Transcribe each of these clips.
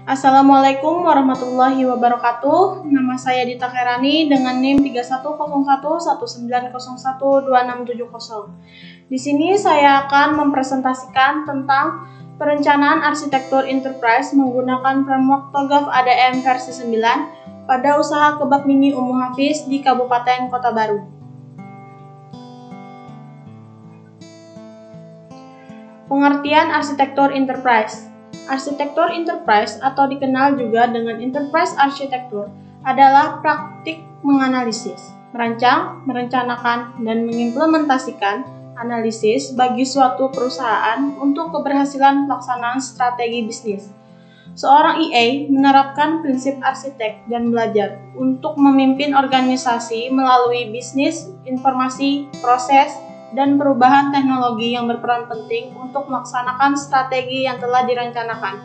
Assalamualaikum warahmatullahi wabarakatuh. Nama saya Dita Khairani dengan NIM 310119012670. Di sini saya akan mempresentasikan tentang perencanaan arsitektur enterprise menggunakan framework TOGAF ADM versi 9 pada usaha kebab mini Ummu Hafiz di Kabupaten Kota Baru. Pengertian arsitektur enterprise. Arsitektur enterprise atau dikenal juga dengan enterprise arsitektur adalah praktik menganalisis, merancang, merencanakan, dan mengimplementasikan analisis bagi suatu perusahaan untuk keberhasilan pelaksanaan strategi bisnis. Seorang EA menerapkan prinsip arsitek dan belajar untuk memimpin organisasi melalui bisnis, informasi, proses, dan perubahan teknologi yang berperan penting untuk melaksanakan strategi yang telah direncanakan.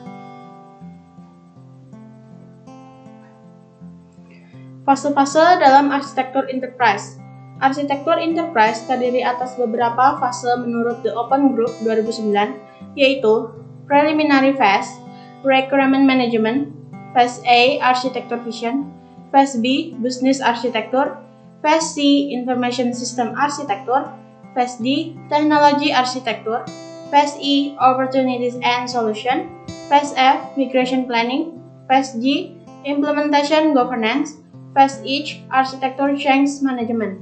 Fase-fase dalam arsitektur enterprise. Arsitektur enterprise terdiri atas beberapa fase menurut The Open Group 2009, yaitu Preliminary Phase, Requirement Management, Phase A, Architecture Vision, Phase B, Business Architecture, Phase C, Information System Architecture, Phase D, Technology Architecture, Phase E, Opportunities and Solution, Phase F, Migration Planning, Phase G, Implementation Governance, Phase H, Architecture Change Management.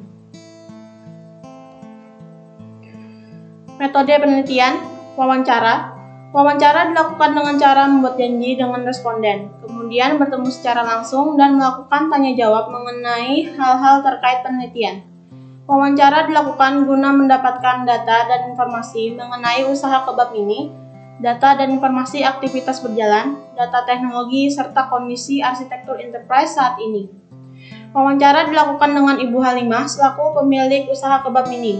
Metode penelitian, wawancara. Wawancara dilakukan dengan cara membuat janji dengan responden, kemudian bertemu secara langsung dan melakukan tanya jawab mengenai hal-hal terkait penelitian. Wawancara dilakukan guna mendapatkan data dan informasi mengenai usaha kebab mini, data dan informasi aktivitas berjalan, data teknologi, serta kondisi arsitektur enterprise saat ini. Wawancara dilakukan dengan Ibu Halimah selaku pemilik usaha kebab mini.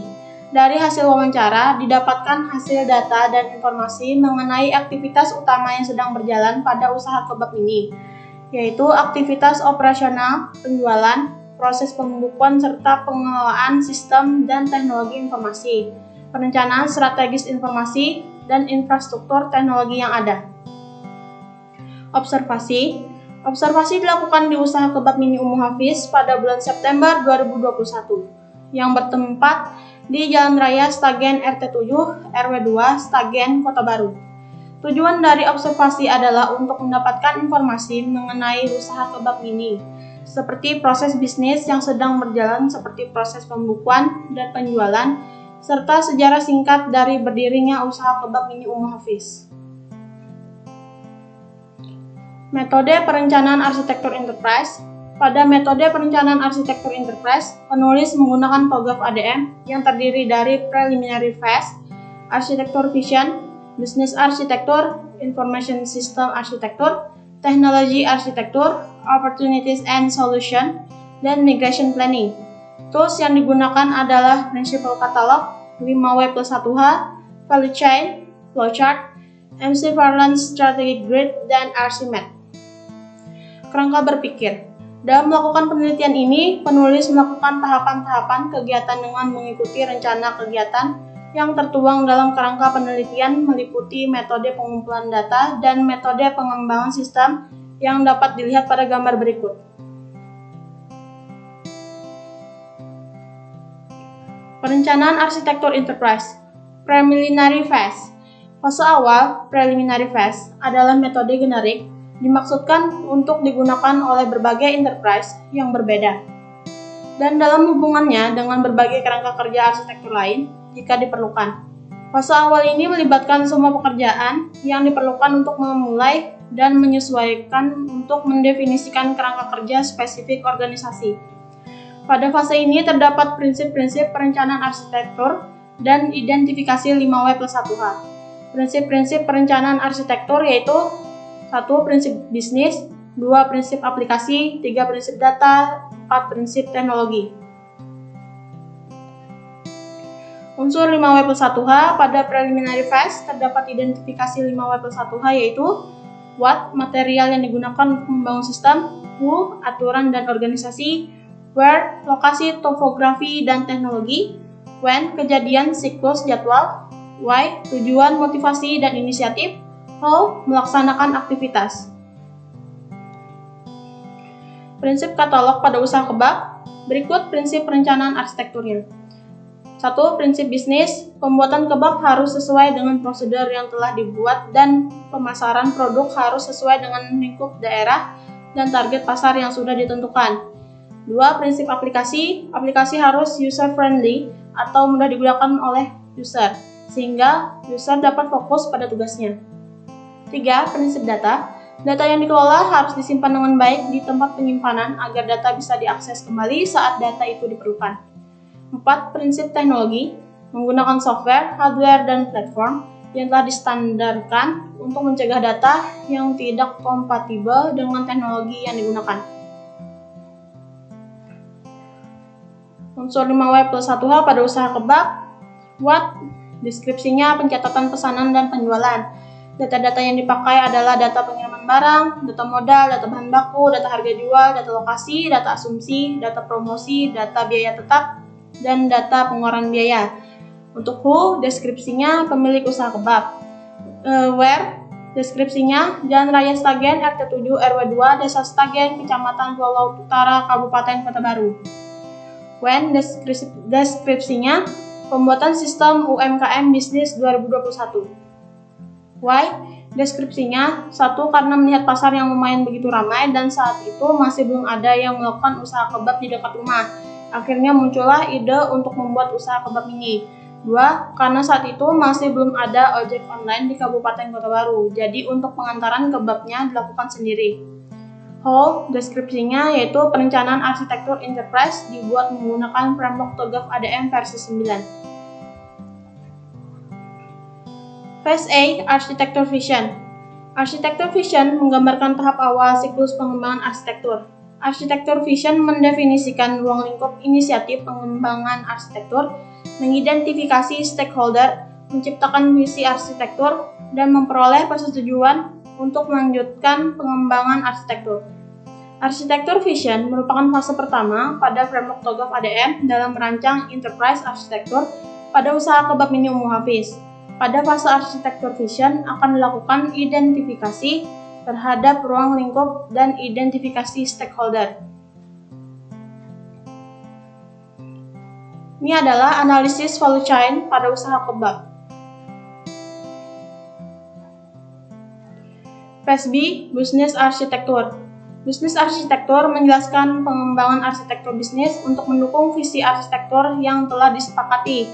Dari hasil wawancara, didapatkan hasil data dan informasi mengenai aktivitas utama yang sedang berjalan pada usaha kebab mini, yaitu aktivitas operasional, penjualan, proses pembukuan serta pengelolaan sistem dan teknologi informasi, perencanaan strategis informasi, dan infrastruktur teknologi yang ada. Observasi. Observasi dilakukan di usaha kebab mini Ummu Hafiz pada bulan September 2021, yang bertempat di Jalan Raya Stagen RT 7, RW 2, Stagen, Kota Baru. Tujuan dari observasi adalah untuk mendapatkan informasi mengenai usaha kebab mini, seperti proses bisnis yang sedang berjalan seperti proses pembukuan dan penjualan, serta sejarah singkat dari berdirinya usaha kebab mini Ummu Hafiz. Metode perencanaan arsitektur enterprise. Pada metode perencanaan arsitektur enterprise, penulis menggunakan TOGAF ADM yang terdiri dari Preliminary Phase, Architecture Vision, Business Architecture, Information System Architecture, Technology Architecture, Opportunities and Solution, dan Migration Planning. Tools yang digunakan adalah Principal Catalog, 5W+1H, Value Chain, Flowchart, MC Farland Strategic Grid, dan Archimedes. Kerangka berpikir. Dalam melakukan penelitian ini, penulis melakukan tahapan-tahapan kegiatan dengan mengikuti rencana kegiatan yang tertuang dalam kerangka penelitian meliputi metode pengumpulan data dan metode pengembangan sistem yang dapat dilihat pada gambar berikut. Perencanaan arsitektur enterprise. Preliminary Phase. Fase awal, Preliminary Phase, adalah metode generik dimaksudkan untuk digunakan oleh berbagai enterprise yang berbeda dan dalam hubungannya dengan berbagai kerangka kerja arsitektur lain jika diperlukan. Fase awal ini melibatkan semua pekerjaan yang diperlukan untuk memulai dan menyesuaikan untuk mendefinisikan kerangka kerja spesifik organisasi. Pada fase ini terdapat prinsip-prinsip perencanaan arsitektur dan identifikasi 5W+1H. Prinsip-prinsip perencanaan arsitektur yaitu 1. Prinsip bisnis, 2. Prinsip aplikasi, 3. Prinsip data, 4. Prinsip teknologi. Unsur 5W+1H pada preliminary phase terdapat identifikasi 5W+1H yaitu what, material yang digunakan untuk membangun sistem, who, aturan dan organisasi, where, lokasi, topografi dan teknologi, when, kejadian, siklus, jadwal, why, tujuan, motivasi dan inisiatif, how, melaksanakan aktivitas. Prinsip katalog pada usaha kebab. Berikut prinsip perencanaan arsitekturnya. 1. Prinsip bisnis. Pembuatan kebab harus sesuai dengan prosedur yang telah dibuat dan pemasaran produk harus sesuai dengan lingkup daerah dan target pasar yang sudah ditentukan. 2. Prinsip aplikasi. Aplikasi harus user-friendly atau mudah digunakan oleh user, sehingga user dapat fokus pada tugasnya. 3. Prinsip data. Data yang dikelola harus disimpan dengan baik di tempat penyimpanan agar data bisa diakses kembali saat data itu diperlukan. 4. Prinsip teknologi. Menggunakan software, hardware, dan platform yang telah distandarkan untuk mencegah data yang tidak kompatibel dengan teknologi yang digunakan. Unsur 5W plus 1H pada usaha kebab. What? Deskripsinya pencatatan pesanan dan penjualan. Data-data yang dipakai adalah data pengiriman barang, data modal, data bahan baku, data harga jual, data lokasi, data asumsi, data promosi, data biaya tetap, dan data pengeluaran biaya. Untuk who, deskripsinya pemilik usaha kebab. Where, deskripsinya Jalan Raya Stagen, RT 7 RW 2, Desa Stagen, Kecamatan Pulau Utara, Kabupaten Kota Baru. When, deskripsinya pembuatan sistem UMKM bisnis 2021. Why, deskripsinya 1. Karena melihat pasar yang lumayan begitu ramai dan saat itu masih belum ada yang melakukan usaha kebab di dekat rumah. Akhirnya muncullah ide untuk membuat usaha kebab ini. 2. Karena saat itu masih belum ada ojek online di Kabupaten Kota Baru, jadi untuk pengantaran kebabnya dilakukan sendiri. How, deskripsinya yaitu perencanaan arsitektur enterprise dibuat menggunakan framework TOGAF ADM versi 9. Phase A, Architecture Vision. Architecture Vision menggambarkan tahap awal siklus pengembangan arsitektur. Architecture Vision mendefinisikan ruang lingkup inisiatif pengembangan arsitektur, mengidentifikasi stakeholder, menciptakan visi arsitektur, dan memperoleh persetujuan untuk melanjutkan pengembangan arsitektur. Architecture Vision merupakan fase pertama pada framework TOGAF ADM dalam merancang enterprise arsitektur pada usaha kebab mini Ummu Hafiz. Pada fase Architecture Vision akan dilakukan identifikasi terhadap ruang lingkup dan identifikasi stakeholder. Ini adalah analisis value chain pada usaha kebab. Phase B, Business Arsitektur. Bisnis arsitektur menjelaskan pengembangan arsitektur bisnis untuk mendukung visi arsitektur yang telah disepakati.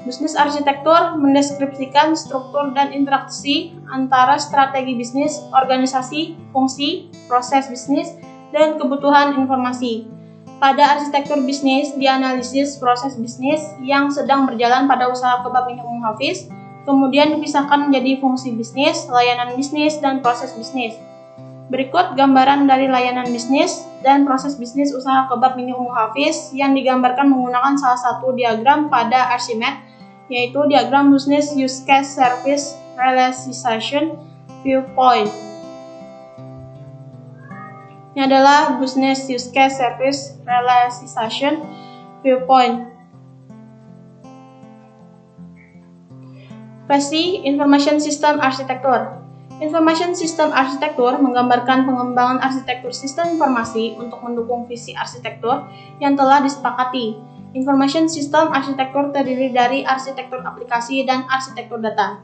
Bisnis arsitektur mendeskripsikan struktur dan interaksi antara strategi bisnis, organisasi, fungsi, proses bisnis, dan kebutuhan informasi. Pada arsitektur bisnis, dianalisis proses bisnis yang sedang berjalan pada usaha kebab mini Ummu Hafiz, kemudian dipisahkan menjadi fungsi bisnis, layanan bisnis, dan proses bisnis. Berikut gambaran dari layanan bisnis dan proses bisnis usaha kebab mini Ummu Hafiz yang digambarkan menggunakan salah satu diagram pada Archimedes, yaitu diagram Business Use Case Service Realization Viewpoint. Ini adalah Business Use Case Service Realization Viewpoint. Phase Information System Architecture. Information System Architecture menggambarkan pengembangan arsitektur sistem informasi untuk mendukung visi arsitektur yang telah disepakati. Information System Architecture terdiri dari arsitektur aplikasi dan arsitektur data.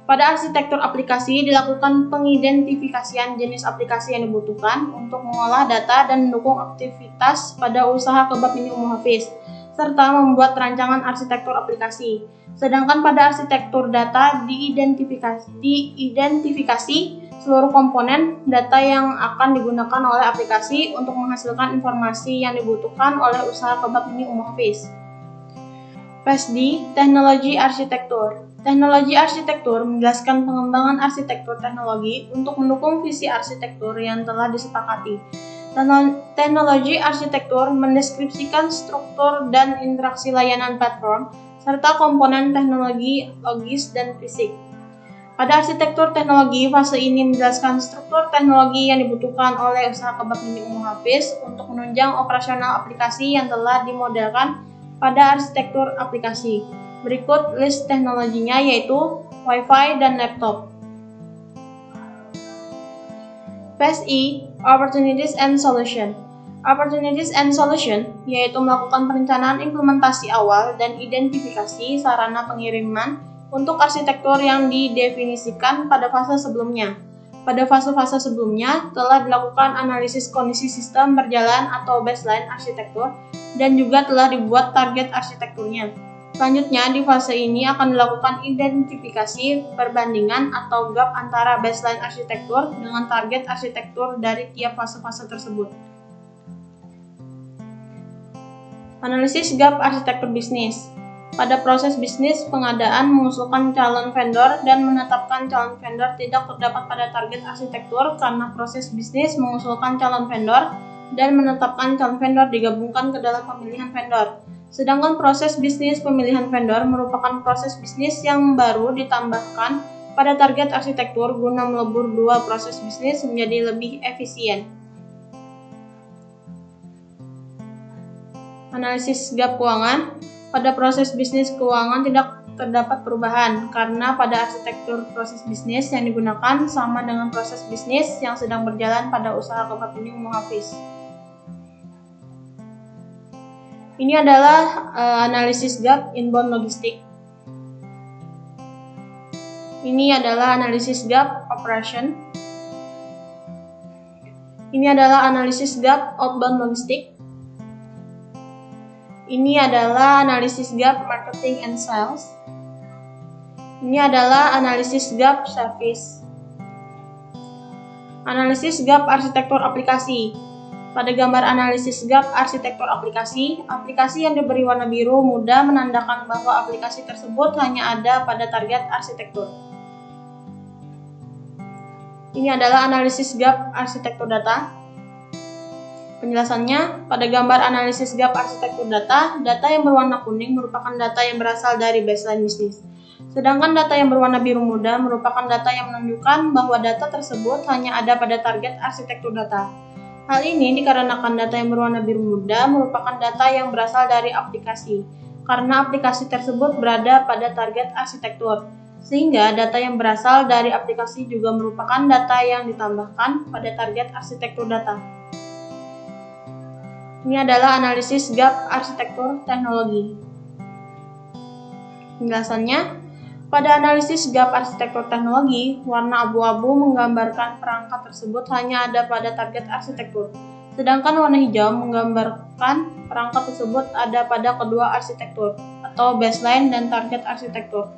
Pada arsitektur aplikasi dilakukan pengidentifikasian jenis aplikasi yang dibutuhkan untuk mengolah data dan mendukung aktivitas pada usaha kebab mini Ummu Hafiz, serta membuat rancangan arsitektur aplikasi. Sedangkan pada arsitektur data diidentifikasi seluruh komponen data yang akan digunakan oleh aplikasi untuk menghasilkan informasi yang dibutuhkan oleh usaha kebab mini Ummu Hafiz. Phase D, Teknologi Arsitektur. Teknologi arsitektur menjelaskan pengembangan arsitektur teknologi untuk mendukung visi arsitektur yang telah disepakati. Teknologi arsitektur mendeskripsikan struktur dan interaksi layanan platform, serta komponen teknologi logis dan fisik. Pada arsitektur teknologi, fase ini menjelaskan struktur teknologi yang dibutuhkan oleh usaha kebab mini Ummu Hafiz untuk menunjang operasional aplikasi yang telah dimodelkan pada arsitektur aplikasi. Berikut list teknologinya yaitu Wi-Fi dan laptop. Phase E, Opportunities and Solution. Opportunities and Solution, yaitu melakukan perencanaan implementasi awal dan identifikasi sarana pengiriman untuk arsitektur yang didefinisikan pada fase sebelumnya. Pada fase-fase sebelumnya, telah dilakukan analisis kondisi sistem berjalan atau baseline arsitektur, dan juga telah dibuat target arsitekturnya. Selanjutnya, di fase ini akan dilakukan identifikasi perbandingan atau gap antara baseline arsitektur dengan target arsitektur dari tiap fase-fase tersebut. Analisis gap arsitektur bisnis. Pada proses bisnis, pengadaan mengusulkan calon vendor dan menetapkan calon vendor tidak terdapat pada target arsitektur karena proses bisnis mengusulkan calon vendor dan menetapkan calon vendor digabungkan ke dalam pemilihan vendor. Sedangkan proses bisnis pemilihan vendor merupakan proses bisnis yang baru ditambahkan pada target arsitektur guna melebur dua proses bisnis menjadi lebih efisien. Analisis gap keuangan. Pada proses bisnis keuangan tidak terdapat perubahan karena pada arsitektur proses bisnis yang digunakan sama dengan proses bisnis yang sedang berjalan pada usaha Kebapining Muhafis. Ini adalah analisis gap inbound logistik. Ini adalah analisis gap operation. Ini adalah analisis gap outbound logistik. Ini adalah analisis gap marketing and sales. Ini adalah analisis gap service. Analisis gap arsitektur aplikasi. Pada gambar analisis gap arsitektur aplikasi, aplikasi yang diberi warna biru muda menandakan bahwa aplikasi tersebut hanya ada pada target arsitektur. Ini adalah analisis gap arsitektur data. Penjelasannya, pada gambar analisis gap arsitektur data, data yang berwarna kuning merupakan data yang berasal dari baseline bisnis. Sedangkan data yang berwarna biru muda merupakan data yang menunjukkan bahwa data tersebut hanya ada pada target arsitektur data. Hal ini dikarenakan data yang berwarna biru muda merupakan data yang berasal dari aplikasi, karena aplikasi tersebut berada pada target arsitektur. Sehingga data yang berasal dari aplikasi juga merupakan data yang ditambahkan pada target arsitektur data. Ini adalah analisis gap arsitektur teknologi. Penjelasannya, pada analisis gap arsitektur teknologi, warna abu-abu menggambarkan perangkat tersebut hanya ada pada target arsitektur, sedangkan warna hijau menggambarkan perangkat tersebut ada pada kedua arsitektur, atau baseline dan target arsitektur.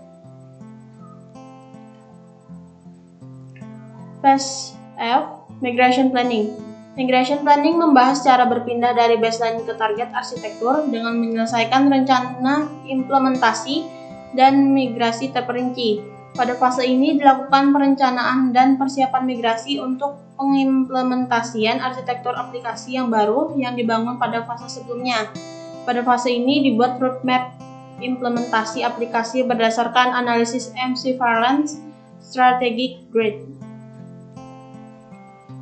Phase F, Migration Planning. Migration Planning membahas cara berpindah dari baseline ke target arsitektur dengan menyelesaikan rencana implementasi dan migrasi terperinci. Pada fase ini dilakukan perencanaan dan persiapan migrasi untuk pengimplementasian arsitektur aplikasi yang baru yang dibangun pada fase sebelumnya. Pada fase ini dibuat roadmap implementasi aplikasi berdasarkan analisis MC Farland's Strategic Grid.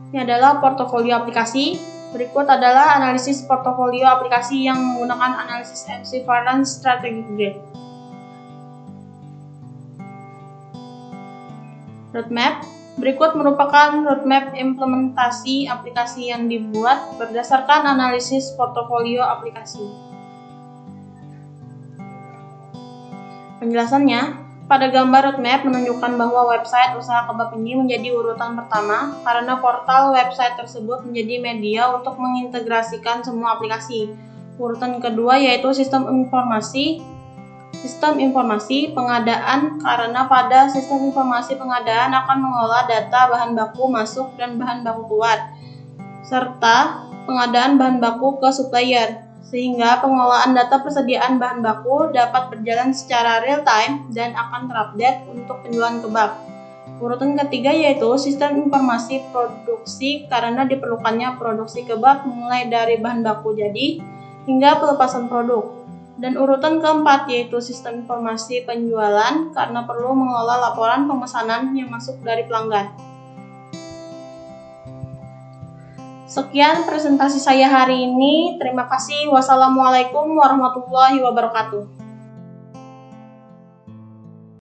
Ini adalah portofolio aplikasi. Berikut adalah analisis portofolio aplikasi yang menggunakan analisis MC Farland's Strategic Grid. Roadmap. Berikut merupakan roadmap implementasi aplikasi yang dibuat berdasarkan analisis portofolio aplikasi. Penjelasannya, pada gambar roadmap menunjukkan bahwa website usaha kebab ini menjadi urutan pertama karena portal website tersebut menjadi media untuk mengintegrasikan semua aplikasi. Urutan kedua yaitu sistem informasi pengadaan karena pada sistem informasi pengadaan akan mengolah data bahan baku masuk dan bahan baku keluar, serta pengadaan bahan baku ke supplier. Sehingga pengolahan data persediaan bahan baku dapat berjalan secara real time dan akan terupdate untuk penjualan kebab. Urutan ketiga yaitu sistem informasi produksi karena diperlukannya produksi kebab mulai dari bahan baku jadi hingga pelepasan produk. Dan urutan keempat yaitu sistem informasi penjualan karena perlu mengolah laporan pemesanan yang masuk dari pelanggan. Sekian presentasi saya hari ini. Terima kasih. Wassalamualaikum warahmatullahi wabarakatuh.